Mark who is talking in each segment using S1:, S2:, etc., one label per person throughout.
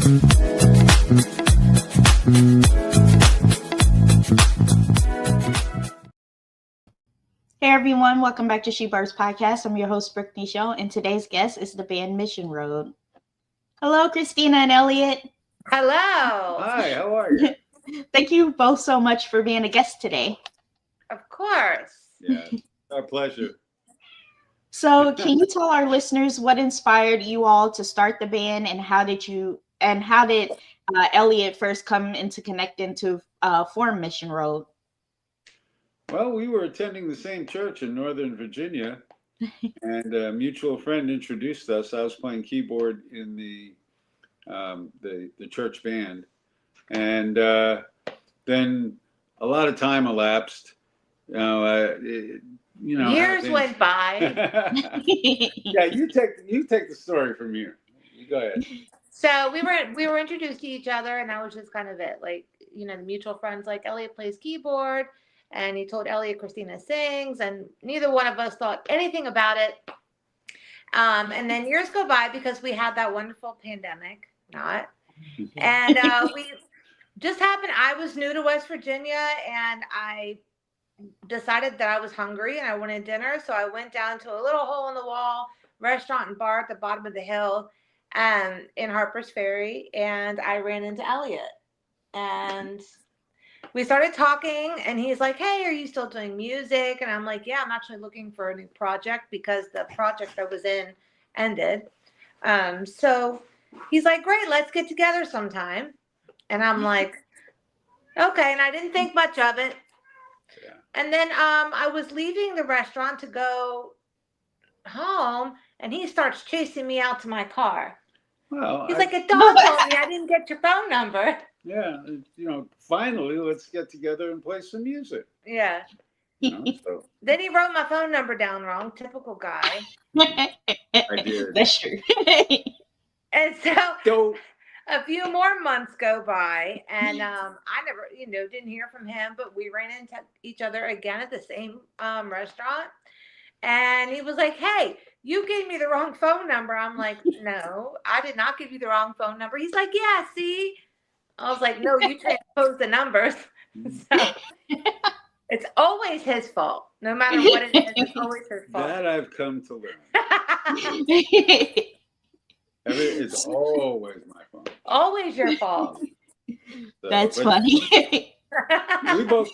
S1: Hey everyone, welcome back to She Birds Podcast. I'm your host, Brittany Show, and today's guest is the band Mission Road. Hello, Christina and Elliot.
S2: Hello.
S3: Hi, how are you?
S1: Thank you both so much for being a guest today.
S2: Of course.
S3: Yeah, our pleasure.
S1: So, can you tell our listeners what inspired you all to start the band, and how did Elliot first come into connecting to form Mission Road?
S3: Well, we were attending the same church in Northern Virginia, and a mutual friend introduced us. I was playing keyboard in the church band, and then a lot of time elapsed.
S2: Years went by.
S3: Yeah, you take the story from here. You go ahead.
S2: So we were introduced to each other, and that was just kind of it. Like, the mutual friends, like Elliot plays keyboard, and he told Elliot Christina sings, and neither one of us thought anything about it. And then years go by because we had that wonderful pandemic, and we just happened. I was new to West Virginia, and I decided that I was hungry and I wanted dinner. So I went down to a little hole in the wall restaurant and bar at the bottom of the hill in Harpers Ferry. And I ran into Elliot, and we started talking, and he's like, "Hey, are you still doing music?" And I'm like, "Yeah, I'm actually looking for a new project because the project I was in ended." So he's like, "Great, let's get together sometime." And I'm like, "Okay." And I didn't think much of it.
S3: Yeah.
S2: And then I was leaving the restaurant to go home, and he starts chasing me out to my car.
S3: Well,
S2: He's like, "It dawned on me I didn't get your phone number."
S3: Yeah, finally, let's get together and play some music.
S2: Yeah.
S3: So
S2: Then he wrote my phone number down wrong. Typical guy.
S3: I did.
S1: That's true.
S2: And so a few more months go by, and I never, didn't hear from him, but we ran into each other again at the same restaurant. And he was like, "Hey, you gave me the wrong phone number." I'm like, "No, I did not give you the wrong phone number." He's like, "Yeah, see?" I was like, "No, you transposed the numbers." So it's always his fault. No matter what it is, it's always his fault.
S3: That I've come to learn. It's always my fault.
S2: Always your fault.
S1: That's funny.
S3: we both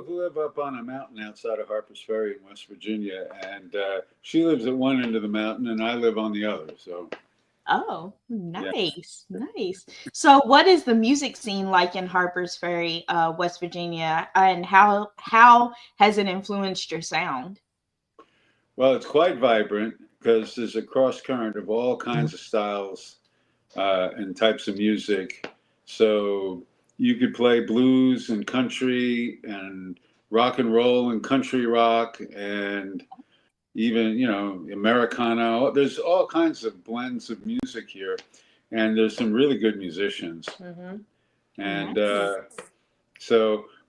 S3: live up on a mountain outside of Harpers Ferry in West Virginia, and she lives at one end of the mountain, and I live on the other. So.
S1: Oh, nice, nice. So, what is the music scene like in Harpers Ferry, West Virginia, and how has it influenced your sound?
S3: Well, it's quite vibrant because there's a cross current of all kinds of styles and types of music. So you could play blues and country and rock and roll and country rock and even, Americana. There's all kinds of blends of music here, and there's some really good musicians.
S2: Mm-hmm.
S3: And
S1: Nice.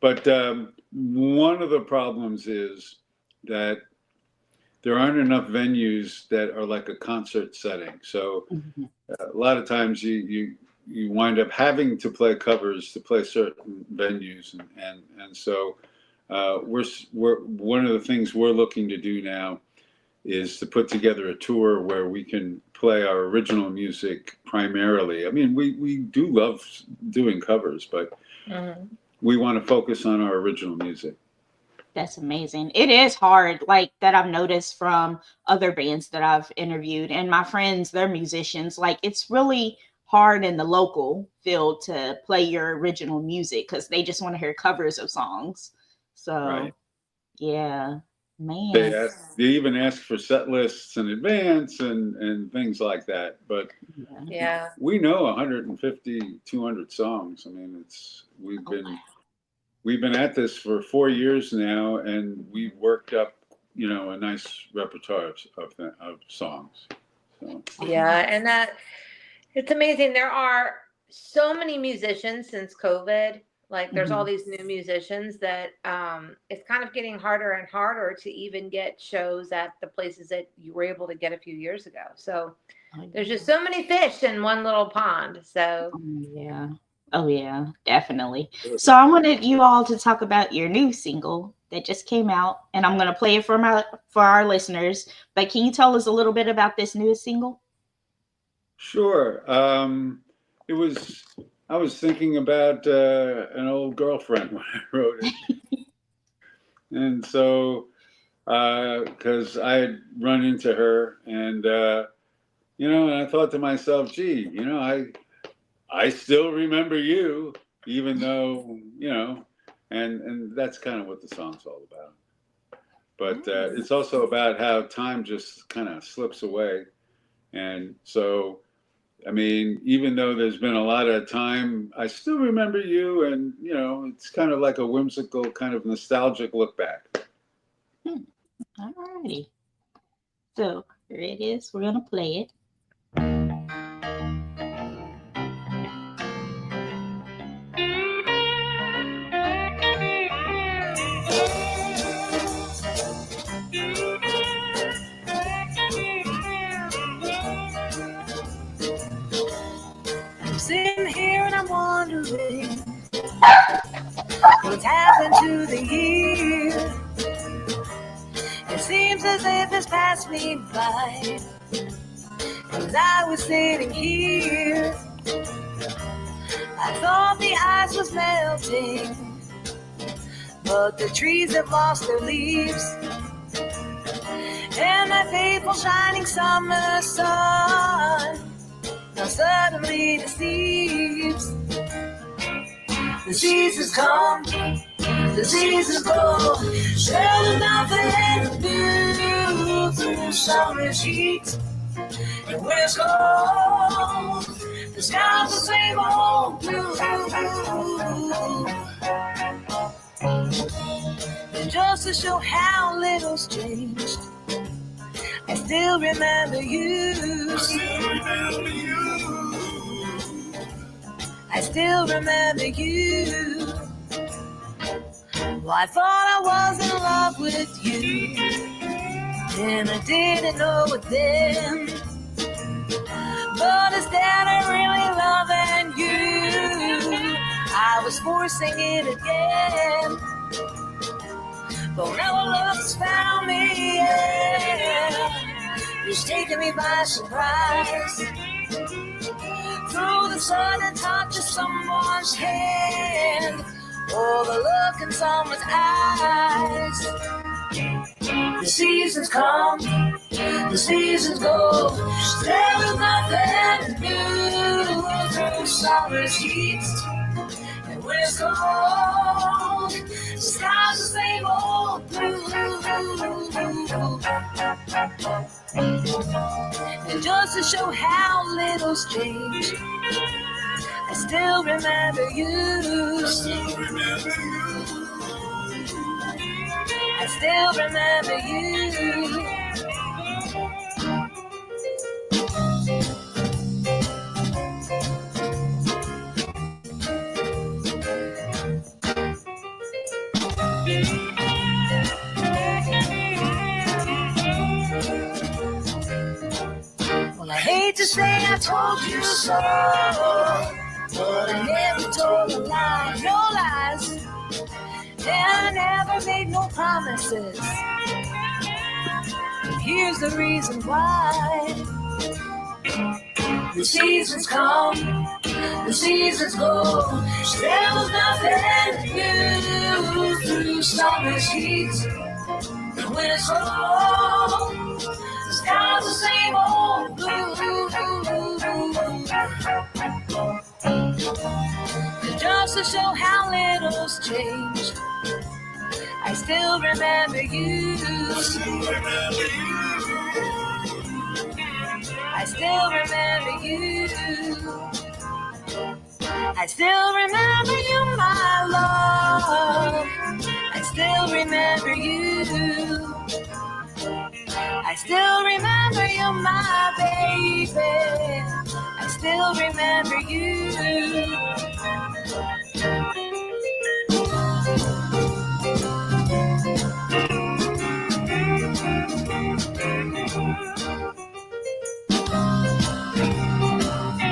S3: but one of the problems is that there aren't enough venues that are like a concert setting. So a lot of times you wind up having to play covers to play certain venues, and so we're one of the things we're looking to do now is to put together a tour where we can play our original music primarily. I mean, we do love doing covers, but we want to focus on our original music.
S1: That's amazing. It is hard, like that I've noticed from other bands that I've interviewed, and my friends, they're musicians. Like, it's really hard in the local field to play your original music because they just want to hear covers of songs. So,
S3: Right.
S1: Yeah, man.
S3: They even ask for set lists in advance and things like that. But
S2: Yeah.
S3: we know 150, 200 songs. I mean, we've been at this for 4 years now, and we've worked up, a nice repertoire of songs. So.
S2: Yeah, and it's amazing. There are so many musicians since COVID. Like, there's all these new musicians that it's kind of getting harder and harder to even get shows at the places that you were able to get a few years ago. So There's just so many fish in one little pond. So
S1: Yeah. Oh yeah, definitely. So I wanted you all to talk about your new single that just came out, and I'm gonna play it for our listeners. But can you tell us a little bit about this newest single?
S3: Sure. It was, I was thinking about an old girlfriend when I wrote it. And so, because I had run into her and, and I thought to myself, gee, I still remember you, even though, and that's kind of what the song's all about. But it's also about how time just kind of slips away. And so, I mean, even though there's been a lot of time, I still remember you. And, it's kind of like a whimsical, kind of nostalgic look back.
S1: All righty. So here it is. We're gonna play it.
S4: I'm sitting here and I'm wondering what's happened to the year. It seems as if it's passed me by as I was sitting here. I thought the ice was melting, but the trees have lost their leaves, and that fateful shining summer sun now suddenly deceives. The seasons come, the seasons go, there's nothing new through summer's heat. And when it's cold, the sky's the same old blue. And just to show how little's changed, I still remember you. I still remember you. Well, I thought I was in love with you, and I didn't know it then. But instead of really loving you, I was forcing it again. But now love's found me, yeah. It's taking me by surprise. Through the sudden touch of someone's hand, or the look in someone's eyes. The seasons come, the seasons go, there is nothing new through summer's heat. And when it's cold, the sky's the same old blue. And just to show how little's changed, I still remember you. I still remember you. Well, I hate to say I told you so, but I never told a lie, no lies. And I never made no promises. And here's the reason why. The seasons come, the seasons go, there was nothing new through summer's heat. And when it's cold, the sky's the same old blue. And just to show how little's changed, I still remember you. I still remember you. I still remember you, my love. I still remember you. I still remember you, my baby. I still remember you.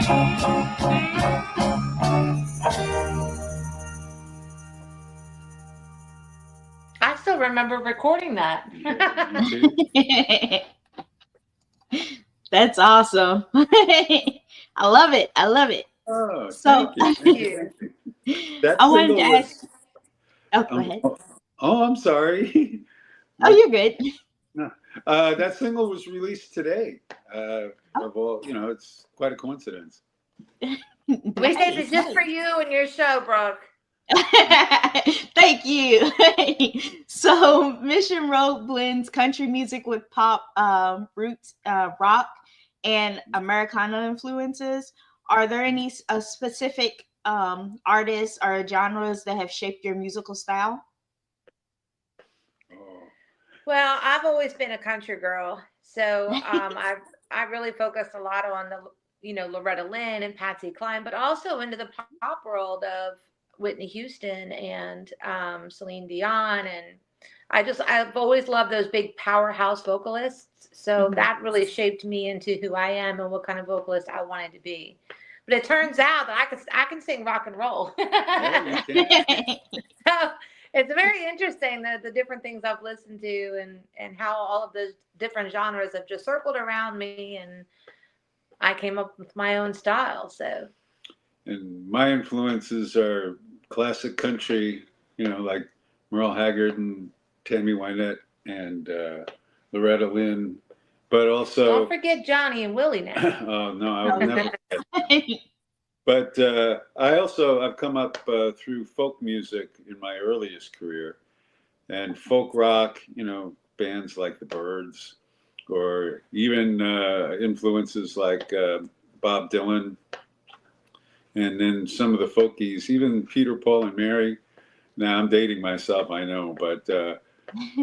S2: I still remember recording that.
S1: That's awesome. I love it. I love it.
S3: Oh,
S1: So
S3: thank you. That
S1: I wanted to
S3: single
S1: ask.
S3: was.
S1: Oh, go ahead.
S3: Oh, I'm sorry.
S1: Oh, you're good.
S3: No. That single was released today. Of all, it's quite a coincidence.
S2: We saved it just for you and your show, Brooke.
S1: Thank you. So Mission Road blends country music with pop, roots, rock, and Americana influences. Are there any specific artists or genres that have shaped your musical style?
S3: Oh.
S2: Well, I've always been a country girl, so I really focused a lot on the Loretta Lynn and Patsy Cline, but also into the pop world of Whitney Houston and Celine Dion, and I've always loved those big powerhouse vocalists. So that really shaped me into who I am and what kind of vocalist I wanted to be. But it turns out that I can sing rock and roll.
S3: Yeah, you can.
S2: So it's very interesting that the different things I've listened to and how all of those different genres have just circled around me, and I came up with my own style. So.
S3: And my influences are classic country, like Merle Haggard and Tammy Wynette and Loretta Lynn, but also.
S2: Don't forget Johnny and Willie now.
S3: Oh no, I would never forget. But I've come up through folk music in my earliest career, and folk rock, bands like the Byrds, or even influences like Bob Dylan, and then some of the folkies, even Peter, Paul, and Mary. Now I'm dating myself, I know, but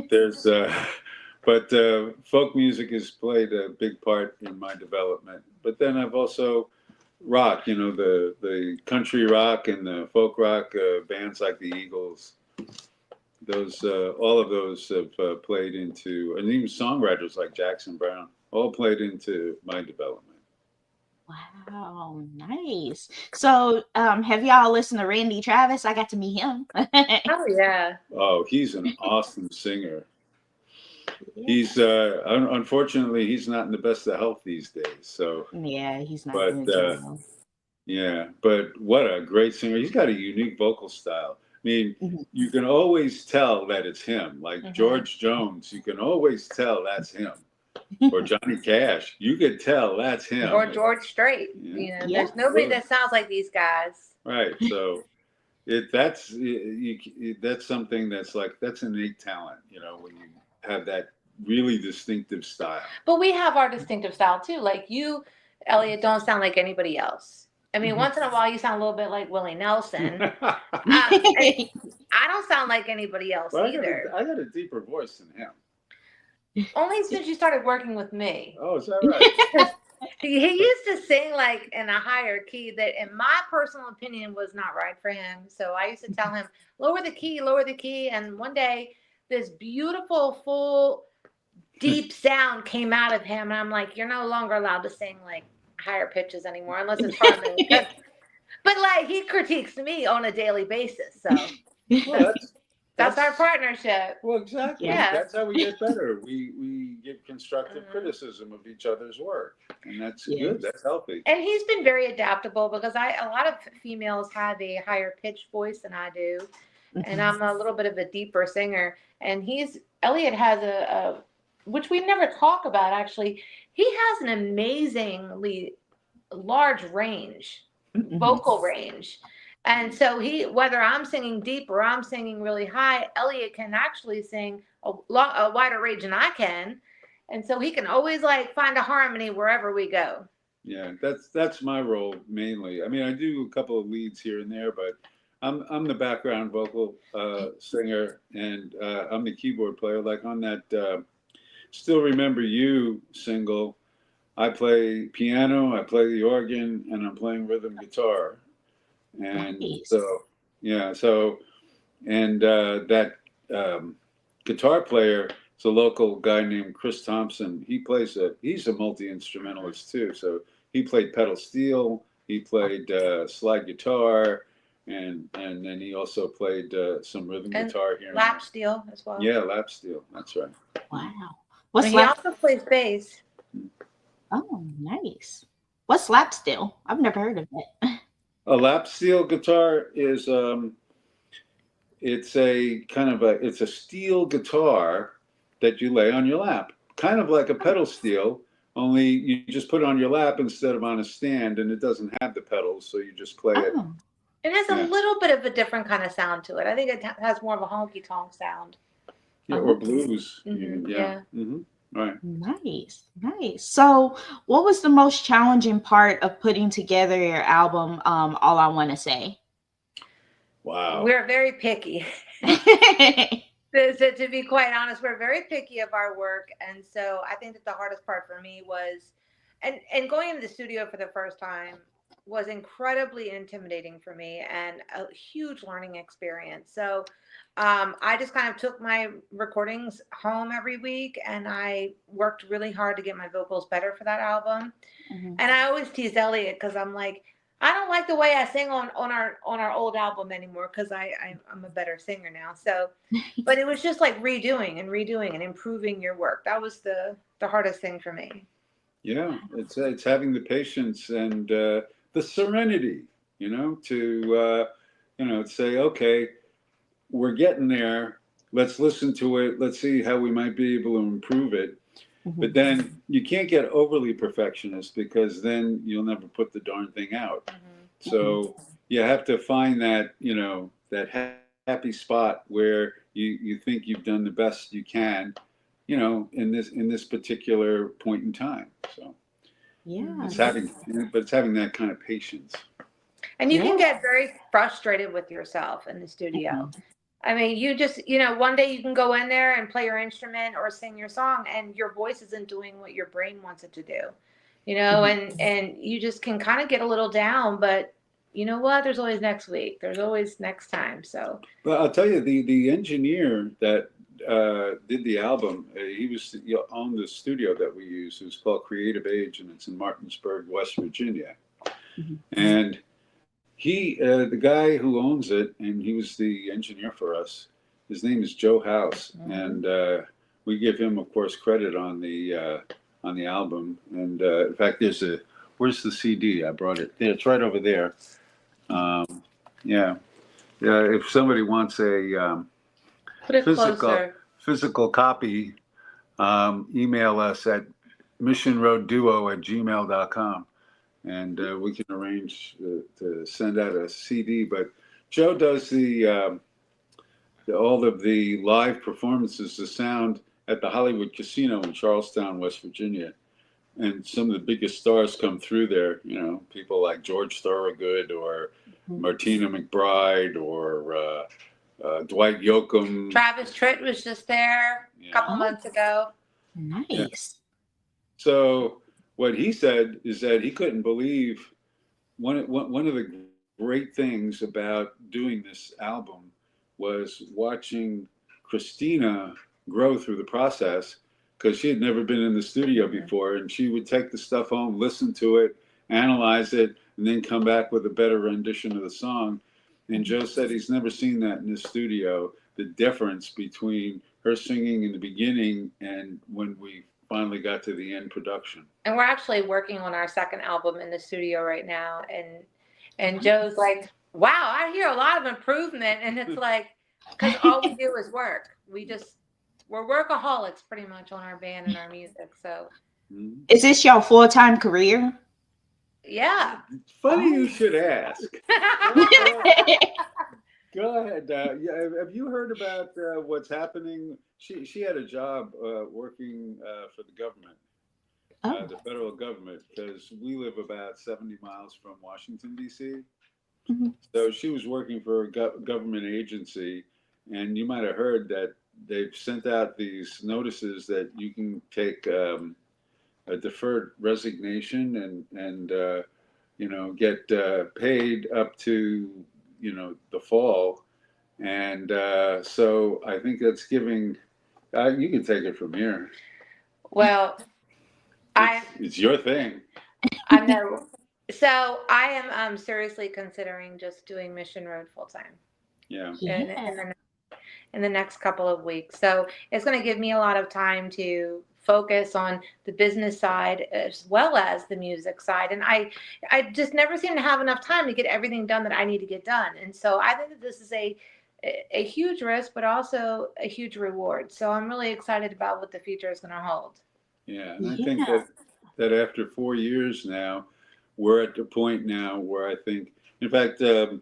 S3: there's, but folk music has played a big part in my development. But then I've also rock, the country rock and the folk rock bands like the Eagles. Those, all of those have played into, and even songwriters like Jackson Browne, all played into my development.
S1: Wow, nice. So, have y'all listened to Randy Travis? I got to meet him.
S2: Oh yeah.
S3: Oh, he's an awesome singer. He's unfortunately he's not in the best of health these days. So
S1: yeah, he's not.
S3: But yeah, but what a great singer! He's got a unique vocal style. I mean, you can always tell that it's him. Like George Jones, you can always tell that's him. Or Johnny Cash, you could tell that's him.
S2: Or George Strait. There's nobody that sounds like these guys.
S3: Right. So that's something that's innate talent. When you have that really distinctive style.
S2: But we have our distinctive style too. Like you, Elliot, don't sound like anybody else. I mean, once in a while you sound a little bit like Willie Nelson. I don't sound like anybody else either.
S3: I got a deeper voice than him.
S2: Only since you started working with me.
S3: Oh, is that right?
S2: He used to sing like in a higher key that, in my personal opinion, was not right for him. So I used to tell him, lower the key. And one day, this beautiful, full, deep sound came out of him. And I'm like, you're no longer allowed to sing like higher pitches anymore, unless it's harmony. But like, he critiques me on a daily basis. So that's our partnership.
S3: Well, exactly.
S2: Yeah.
S3: That's how we get better. We give constructive criticism of each other's work, and that's good. That's healthy.
S2: And he's been very adaptable because a lot of females have a higher pitched voice than I do, and I'm a little bit of a deeper singer. And Elliot has a which we never talk about actually. He has an amazingly large range, vocal range. And so whether I'm singing deep or I'm singing really high, Elliot can actually sing a wider range than I can. And so he can always like find a harmony wherever we go.
S3: Yeah, that's my role mainly. I mean, I do a couple of leads here and there, but I'm the background vocal singer, and I'm the keyboard player. Like on that Still Remember You single, I play piano, I play the organ, and I'm playing rhythm guitar. And that guitar player is a local guy named Chris Thompson. He's a multi-instrumentalist too. So he played pedal steel He played slide guitar, and then he also played some rhythm
S2: And
S3: guitar here.
S2: lap steel as well.
S3: Yeah, lap steel. That's right.
S1: Wow.
S2: But he also plays bass.
S1: Oh, nice. What's lap steel? I've never heard of it.
S3: A lap steel guitar is it's a steel guitar that you lay on your lap, kind of like a pedal steel, only you just put it on your lap instead of on a stand, and it doesn't have the pedals, so you just play it.
S1: Oh,
S2: It has a little bit of a different kind of sound to it. I think it has more of a honky tonk sound.
S3: Yeah, or blues.
S2: Mhm,
S3: Yeah. Mm-hmm. Right.
S1: nice, nice. So, what was the most challenging part of putting together your album, All I Want to Say?
S3: Wow.
S2: We're very picky. To be quite honest, we're very picky of our work. And so I think that the hardest part for me was, and going into the studio for the first time was incredibly intimidating for me and a huge learning experience. So I just kind of took my recordings home every week and I worked really hard to get my vocals better for that album.
S1: Mhm.
S2: And I always tease Elliot because I'm like, I don't like the way I sing on our old album anymore because I'm a better singer now. So, but it was just like redoing and improving your work. That was the hardest thing for me.
S3: Yeah, it's having the patience and the serenity, to say, okay, we're getting there. Let's listen to it. Let's see how we might be able to improve it. But then you can't get overly perfectionist because then you'll never put the darn thing out. So you have to find that, that happy spot where you think you've done the best you can, in this particular point in time. So
S1: Yeah.
S3: it's having that kind of patience.
S2: And you can get very frustrated with yourself in the studio. I mean, you just, one day you can go in there and play your instrument or sing your song and your voice isn't doing what your brain wants it to do, and you just can kind of get a little down, but you know what? There's always next week. There's always next time. So,
S3: But I'll tell you, the engineer that did the album, he owned the studio that we use. It was called Creative Age, and it's in Martinsburg, West Virginia. And he, the guy who owns it, and he was the engineer for us. His name is Joe House, and we give him, of course, credit on the album. And in fact, where's the CD? I brought it. Yeah, it's right over there. Yeah. If somebody wants a
S2: put it closer.
S3: physical copy, email us at missionroadduo@gmail.com. And we can arrange to send out a CD. But Joe does all of the live performances, the sound at the Hollywood Casino in Charlestown, West Virginia. And some of the biggest stars come through there, people like George Thorogood or Martina McBride or Dwight Yoakam.
S2: Travis Tritt was just there a couple months ago.
S1: Nice.
S3: Yeah. So what he said is that he couldn't believe one of the great things about doing this album was watching Christina grow through the process, because she had never been in the studio before, and she would take the stuff home, listen to it, analyze it, and then come back with a better rendition of the song. And Joe said he's never seen that in the studio, the difference between her singing in the beginning and when we finally got to the end production.
S2: And we're actually working on our second album in the studio right now. And Joe's like, wow, I hear a lot of improvement. And it's like, because all we do is work. We're workaholics pretty much on our band and our music. So
S1: is this your full-time career?
S2: Yeah.
S3: Funny you should ask. Go ahead. Have you heard about what's happening? She had a job working for the government, the federal government, because we live about 70 miles from Washington, D.C. So she was working for a government agency, and you might have heard that they've sent out these notices that you can take a deferred resignation and get paid up to the fall. And so I think that's giving, you can take it from here.
S2: Well,
S3: it's your thing.
S2: I know. So I am seriously considering just doing Mission Road full time
S3: Yeah.
S2: in the next couple of weeks. So it's going to give me a lot of time to focus on the business side as well as the music side. And I just never seem to have enough time to get everything done that I need to get done. And so I think that this is a huge risk, but also a huge reward. So I'm really excited about what the future is going to hold.
S3: Yeah. And I think that after 4 years now, we're at the point now where I think, in fact, the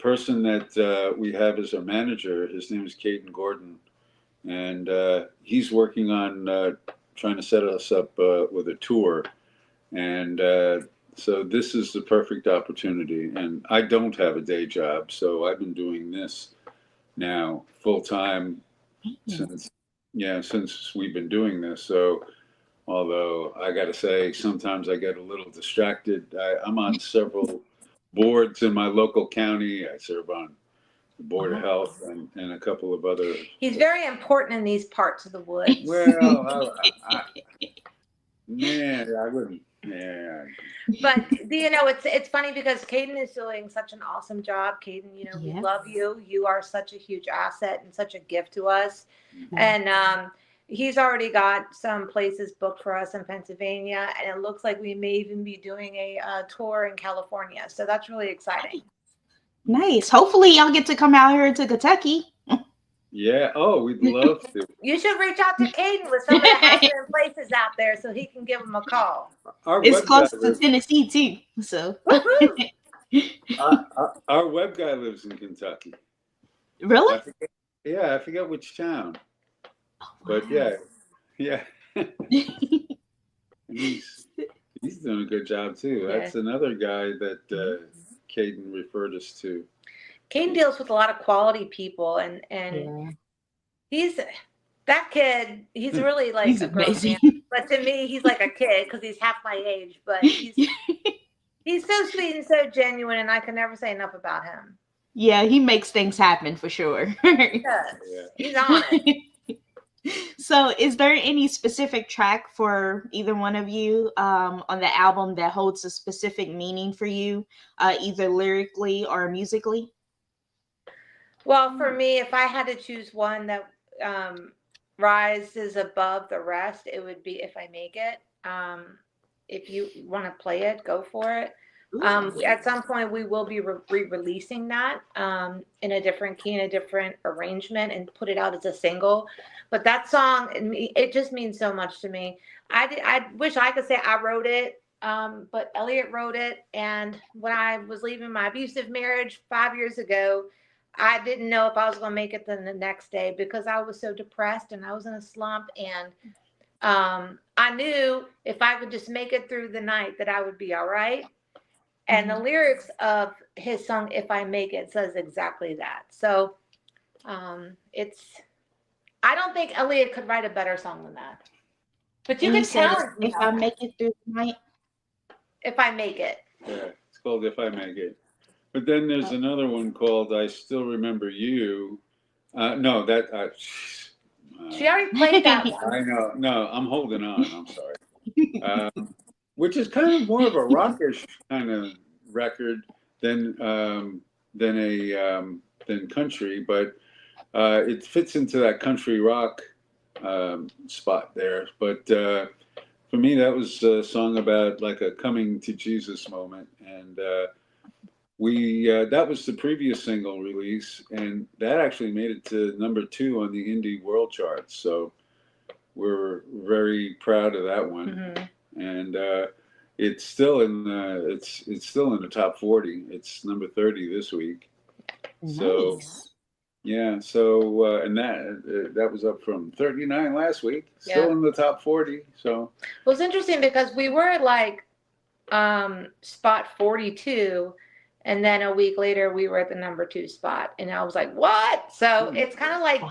S3: person that we have as our manager, his name is Caden Gordon, and he's working on trying to set us up with a tour. And so this is the perfect opportunity. And I don't have a day job, so I've been doing this now full time since we've been doing this. So although I got to say, sometimes I get a little distracted. I'm on several boards in my local county. I serve on the Board of Health and a couple of other.
S2: He's very important in these parts of the woods.
S3: Well, I wouldn't. Yeah.
S2: But it's funny because Caden is doing such an awesome job. Caden, we love you. You are such a huge asset and such a gift to us. Mm-hmm. And he's already got some places booked for us in Pennsylvania, and it looks like we may even be doing a tour in California. So that's really exciting.
S1: Nice. Hopefully y'all get to come out here to Kentucky.
S3: Yeah. Oh, we'd love to.
S2: You should reach out to Caden with some of the happening places out there so he can give them a call.
S1: It's close to Tennessee too. So
S3: our web guy lives in Kentucky.
S1: Really?
S3: I forget which town. Oh, wow. But yeah. he's doing a good job too. Yeah. That's another guy that Caden referred us to.
S2: Caden deals with a lot of quality people, and he's that kid. He's really like he's a grown man, but to me, he's like a kid because he's half my age. But he's so sweet and so genuine, and I can never say enough about him.
S1: Yeah, he makes things happen for sure.
S2: He does. Yeah. He's on it.
S1: So is there any specific track for either one of you on the album that holds a specific meaning for you, either lyrically or musically?
S2: Well, for me, if I had to choose one that rises above the rest, it would be If I Make It. If you want to play it, go for it. At some point, we will be re-releasing that in a different key, in a different arrangement, and put it out as a single. But that song, it just means so much to me. I wish I could say I wrote it, but Elliot wrote it. And when I was leaving my abusive marriage 5 years ago, I didn't know if I was going to make it the next day because I was so depressed and I was in a slump. And I knew if I could just make it through the night that I would be all right. And the lyrics of his song, If I Make It, says exactly that. So I don't think Elliot could write a better song than that. But you can tell
S1: If I Make It Through the Night.
S2: If I Make It.
S3: Yeah, it's called If I Make It. But then there's another one called I Still Remember You. No, that...
S2: she already played that one.
S3: I know. No, I'm holding on. I'm sorry. Which is kind of more of a rockish kind of record than country, but it fits into that country rock spot there. But for me, that was a song about like a coming to Jesus moment, and that was the previous single release, and that actually made it to number 2 on the indie world charts. So we're very proud of that one. Mm-hmm. And it's still in the top 40. It's number 30 this week. Nice. So yeah. So and that was up from 39 last week. Still in the top 40. So
S2: well, it's interesting because we were like spot 42, and then a week later we were at the number 2 spot, and I was like, what? So it's kind of like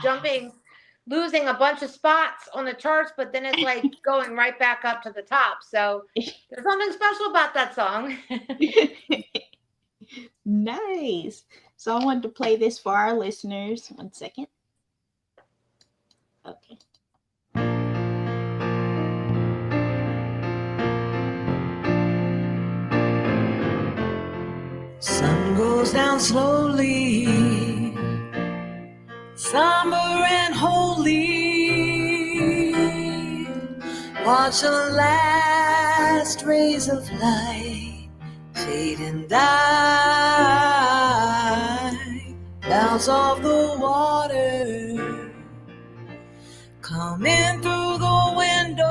S2: losing a bunch of spots on the charts, but then it's like going right back up to the top. So there's something special about that song.
S1: Nice. So I wanted to play this for our listeners. 1 second. Okay.
S4: Sun goes down slowly, somber and holy. Watch the last rays of light fade and die. Bounce off the water, coming through the window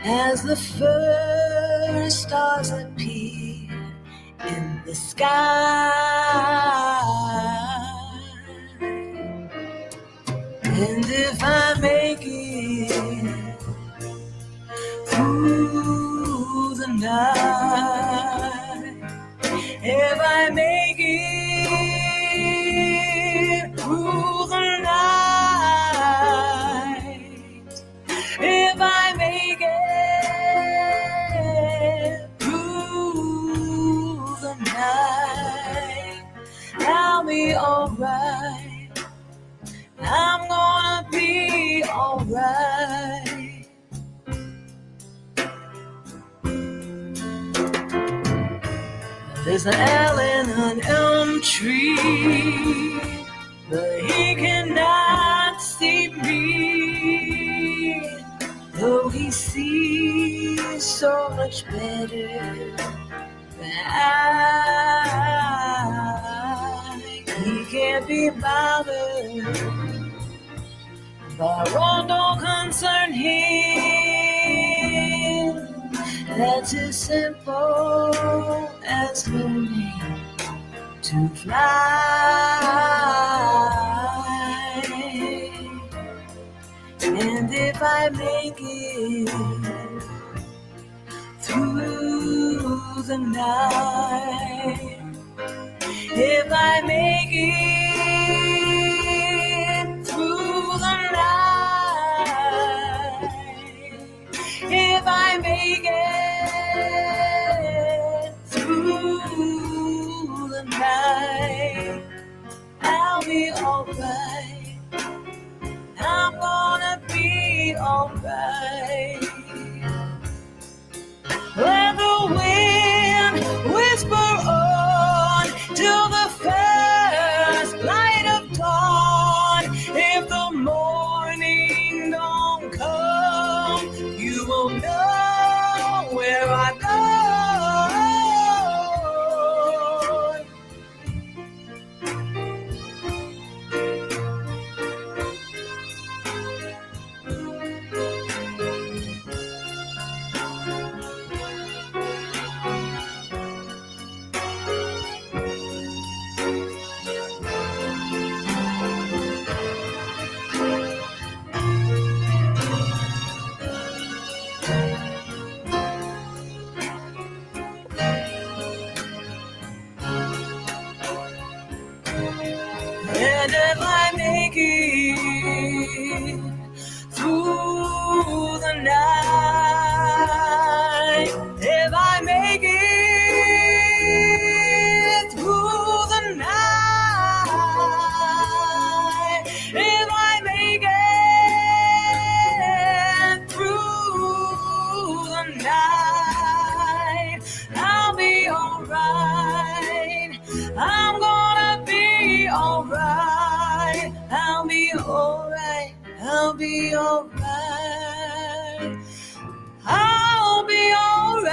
S4: as the first stars appear in the sky. And if I make it through the night, if I make it through the night, if I make it through the night, I'll be alright. I'm gonna be alright. There's an L in an elm tree, but he cannot see me, though he sees so much better than I. He can't be bothered by what don't concern him. That's as simple as learning to fly. And if I make it through the night, if I make it through the night, if I make it through the night, I'll be alright. I'm gonna be alright. Let the wind whisper on till the first light of dawn. If the morning don't come, you will know where I go. And if I make it through the night, if I make it through the night, if I make it through the night, I'll be alright. I'm gonna be alright. I'll be alright. I'll be alright. I'll be alright.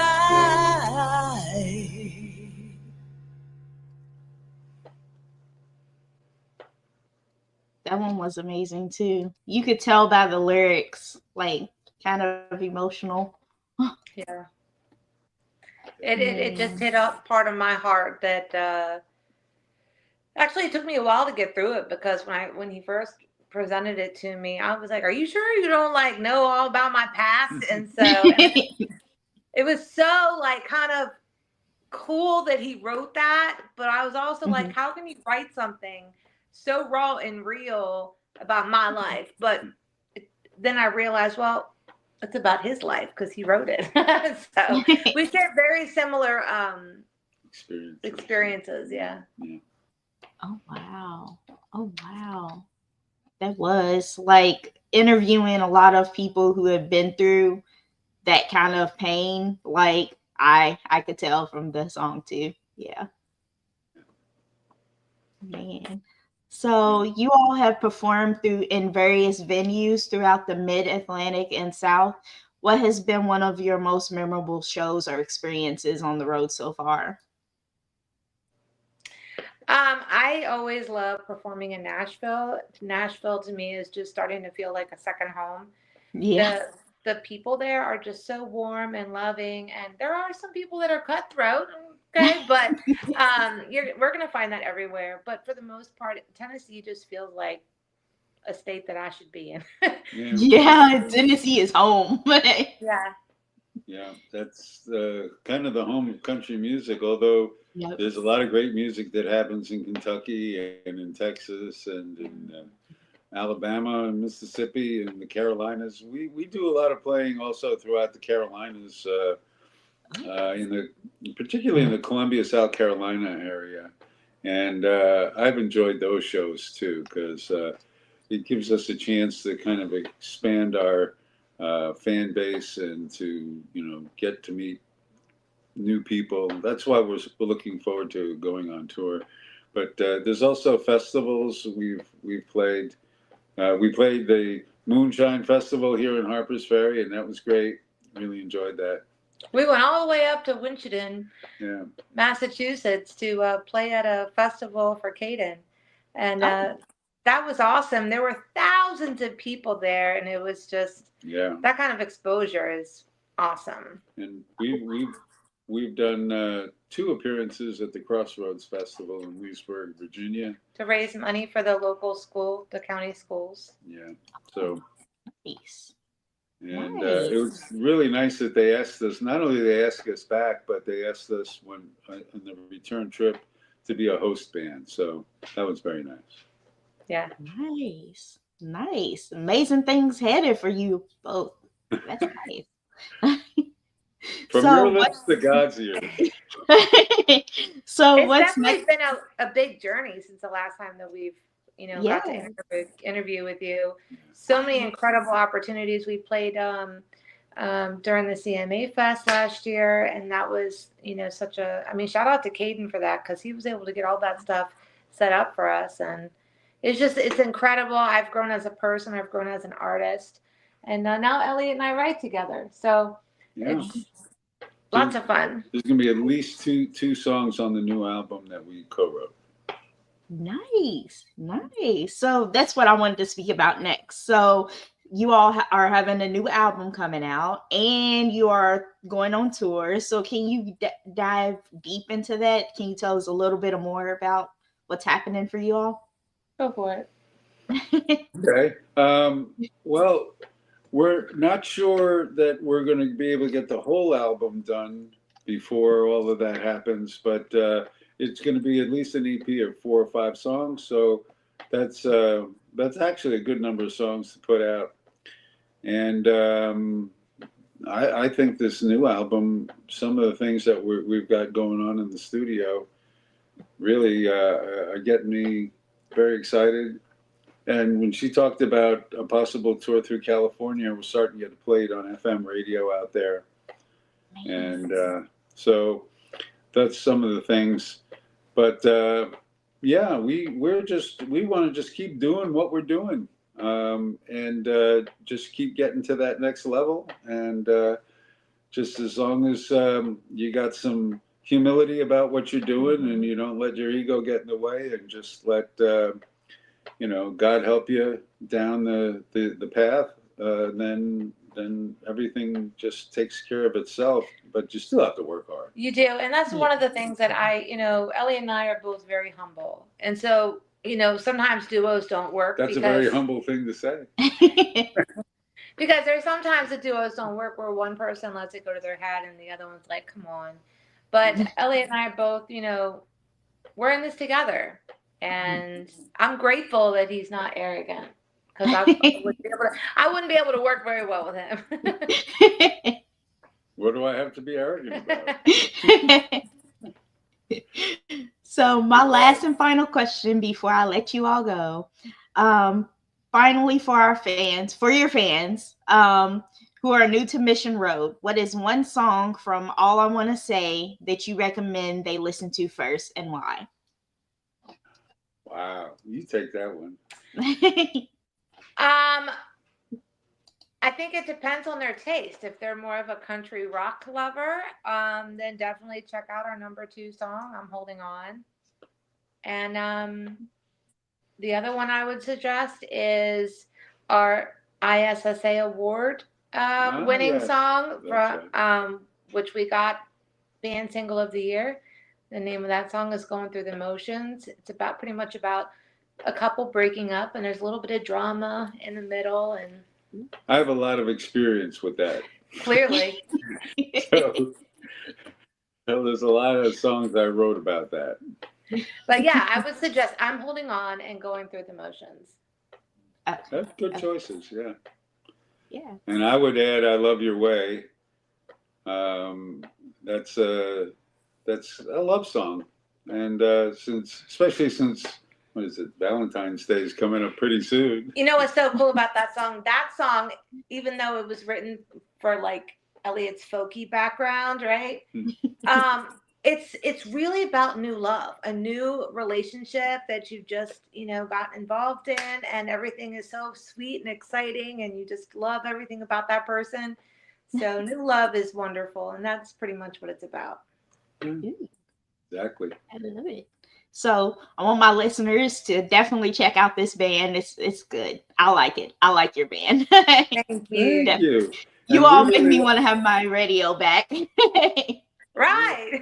S1: That one was amazing too. You could tell by the lyrics, like kind of emotional.
S2: Yeah. It just hit up part of my heart that actually it took me a while to get through it, because when he first presented it to me, I was like, are you sure you don't like know all about my past? And so it was so like kind of cool that he wrote that, but I was also like, how can you write something so raw and real about my life? But then I realized, well, it's about his life because he wrote it. So we share very similar experiences. Yeah.
S1: Oh wow. Oh wow. That was like interviewing a lot of people who have been through that kind of pain. Like I could tell from the song too. Yeah. Man. So you all have performed in various venues throughout the Mid-Atlantic and South. What has been one of your most memorable shows or experiences on the road so far?
S2: I always love performing in Nashville. Nashville to me is just starting to feel like a second home.
S1: Yeah.
S2: The people there are just so warm and loving, and there are some people that are cutthroat, okay, but we're gonna find that everywhere. But for the most part, Tennessee just feels like a state that I should be in.
S1: Yeah, Tennessee is home.
S2: Yeah.
S3: Yeah, that's kind of the home of country music, although
S1: Yep.
S3: there's a lot of great music that happens in Kentucky and in Texas and in Alabama and Mississippi and the Carolinas. We do a lot of playing also throughout the Carolinas, particularly in the Columbia, South Carolina area. And I've enjoyed those shows too, because it gives us a chance to kind of expand our fan base and to get to meet new people. That's why we're looking forward to going on tour. But there's also festivals we've played. We played the Moonshine Festival here in Harpers Ferry, and that was great. Really enjoyed that.
S2: We went all the way up to Winchendon,
S3: Yeah.
S2: Massachusetts, to play at a festival for Caden, and that was awesome. There were thousands of people there, and it was just that kind of exposure is awesome.
S3: And we've done 2 appearances at the Crossroads Festival in Leesburg, Virginia,
S2: to raise money for the local school, the county schools.
S3: Yeah. So.
S1: Nice.
S3: And it was really nice that they asked us. Not only they asked us back, but they asked us on the return trip to be a host band. So that was very nice.
S2: Yeah.
S1: Nice. Amazing things headed for you both. That's nice.
S3: From your lips to God's ears.
S1: So
S2: it's
S1: what's
S2: definitely
S1: next?
S2: been a big journey since the last time that we've got to interview with you. So many incredible opportunities. We played during the CMA Fest last year, and that was such a. I mean, shout out to Caden for that, because he was able to get all that stuff set up for us, and it's incredible. I've grown as a person. I've grown as an artist, and now Elliot and I write together. So it's lots of fun.
S3: There's going to be at least two songs on the new album that we co-wrote.
S1: Nice. So that's what I wanted to speak about next. So you all are having a new album coming out, and you are going on tour. So can you dive deep into that? Can you tell us a little bit more about what's happening for you all?
S2: Go for it.
S3: Okay. Well, we're not sure that we're going to be able to get the whole album done before all of that happens, but it's going to be at least an EP of 4 or 5 songs. So that's actually a good number of songs to put out. And I think this new album, some of the things that we've got going on in the studio really are getting me very excited. And when she talked about a possible tour through California, we're starting to get played on FM radio out there. And so that's some of the things. But we want to just keep doing what we're doing, and just keep getting to that next level. And just as long as you got some humility about what you're doing, and you don't let your ego get in the way, and just let God help you down the path, then everything just takes care of itself. But you still have to work hard.
S2: You do, and that's one of the things that Elliot and I are both very humble, and so sometimes duos don't work.
S3: That's a very humble thing to say.
S2: Because there's sometimes the duos don't work where one person lets it go to their head and the other one's like, "Come on." But Elliot and I both, we're in this together. And I'm grateful that he's not arrogant, because I wouldn't be able to work very well with him.
S3: What do I have to be arrogant about?
S1: So my last and final question before I let you all go. Finally, for your fans, who who are new to Mission Road, what is one song from All I Want to Say that you recommend they listen to first and why?
S3: Wow, you take that one.
S2: I think it depends on their taste. If they're more of a country rock lover, then definitely check out our number 2 song, I'm Holding On. And the other one I would suggest is our ISSA award winning
S3: yes.
S2: song,
S3: That's right.
S2: which we got Band Single of the Year. The name of that song is Going Through the Motions. It's about pretty much about a couple breaking up, and there's a little bit of drama in the middle. And
S3: I have a lot of experience with that.
S2: clearly.
S3: So there's a lot of songs I wrote about that.
S2: But yeah, I would suggest I'm Holding On and Going Through the Motions.
S3: That's good choices, yeah.
S1: Yeah.
S3: And I would add I Love Your Way. That's a love song. And especially since what is it, Valentine's Day is coming up pretty soon.
S2: You know what's so cool about that song? That song, even though it was written for like Elliot's folky background, right? It's really about new love, a new relationship that you've just, got involved in, and everything is so sweet and exciting, and you just love everything about that person. So new love is wonderful, and that's pretty much what it's about.
S3: Exactly.
S1: I love it. So I want my listeners to definitely check out this band. It's good. I like it. I like your band.
S2: Thank you.
S3: Thank you.
S1: You all make me want to have my radio back.
S2: Right.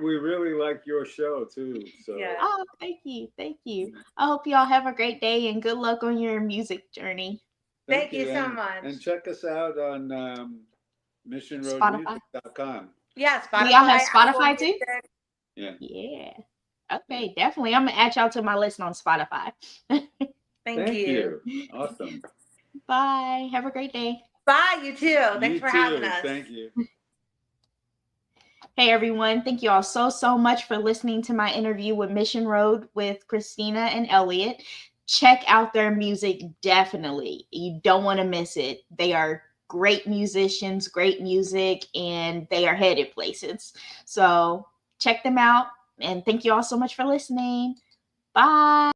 S3: we really like your show too. So
S2: Yeah.
S1: Oh, thank you. Thank you. I hope you all have a great day and good luck on your music journey.
S2: Thank you so much.
S3: And check us out on missionroadmusic.com.
S2: Yeah, Spotify.
S1: Do y'all have Spotify too?
S3: Yeah.
S1: Yeah. Okay, definitely. I'm gonna add y'all to my list on Spotify.
S2: Thank you.
S3: Awesome.
S1: Bye. Have a great day.
S2: Bye, you too. Thanks for having us.
S3: Thank you.
S1: Hey everyone, thank you all so much for listening to my interview with Mission Road with Christina and Elliot. Check out their music, definitely. You don't want to miss it. They are great musicians, great music, and they are headed places. So check them out, and thank you all so much for listening. Bye.